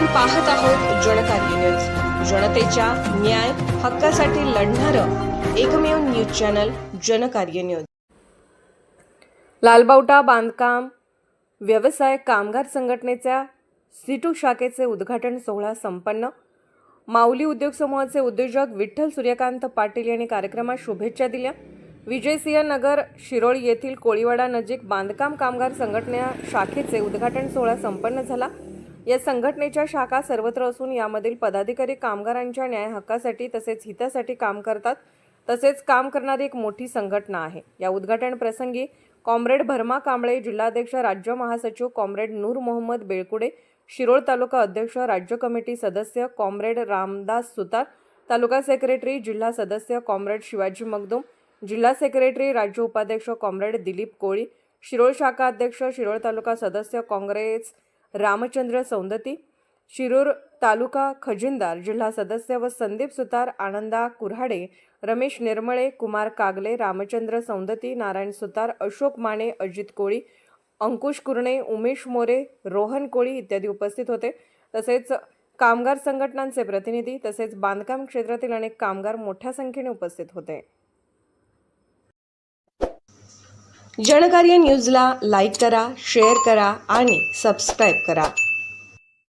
पाहत आहोत जनकार्य न्यूज, जनतेच्या न्याय हक्कासाठी लढणारं एकमेव न्यूज चॅनल जनकार्य न्यूज। लालबावटा बांधकाम व्यवसाय कामगार संघटनेच्या सीटू शाखेचे उद्घाटन सोहळा संपन्न। माऊली उद्योग समूहाचे उद्योजक विठ्ठल सूर्यकांत पाटील यांनी कार्यक्रमात शुभेच्छा दिल्या। विजयसिंह नगर शिरोळ येथील कोळीवाडा नजीक बांधकाम कामगार संघटना शाखेचे उद्घाटन सोहळा संपन्न झाला। या संघटनेच्या शाखा सर्वत्र असून यामधील पदाधिकारी कामगारांच्या न्याय हक्कासाठी तसेच हितासाठी काम करतात, तसेच काम करणारी एक मोठी संघटना आहे। या उद्घाटन प्रसंगी कॉम्रेड भरमा कांबळे, जिल्हाध्यक्ष राज्य महासचिव कॉम्रेड नूर मोहम्मद बेळकुडे, शिरोळ तालुका अध्यक्ष, राज्य कमिटी सदस्य कॉम्रेड रामदास सुतार, तालुका सेक्रेटरी, जिल्हा सदस्य कॉम्रेड शिवाजी मगदूम, जिल्हा सेक्रेटरी, राज्य उपाध्यक्ष कॉम्रेड दिलीप कोळी, शिरोळ शाखा अध्यक्ष, शिरोळ तालुका सदस्य काँग्रेस रामचंद्र सौंदती, शिरूर तालुका खजिनदार, जिल्हा सदस्य व संदीप सुतार, आनंदा कुऱ्हाडे, रमेश निर्मळे, कुमार कागले, रामचंद्र सौंदती, नारायण सुतार, अशोक माने, अजित कोळी, अंकुश कुरणे, उमेश मोरे, रोहन कोळी इत्यादी उपस्थित होते। तसेच कामगार संघटनांचे प्रतिनिधी तसेच बांधकाम क्षेत्रातील अनेक कामगार मोठ्या संख्येने उपस्थित होते। जनकार्य न्यूजला लाईक करा, शेअर करा आणि सबस्क्राईब करा।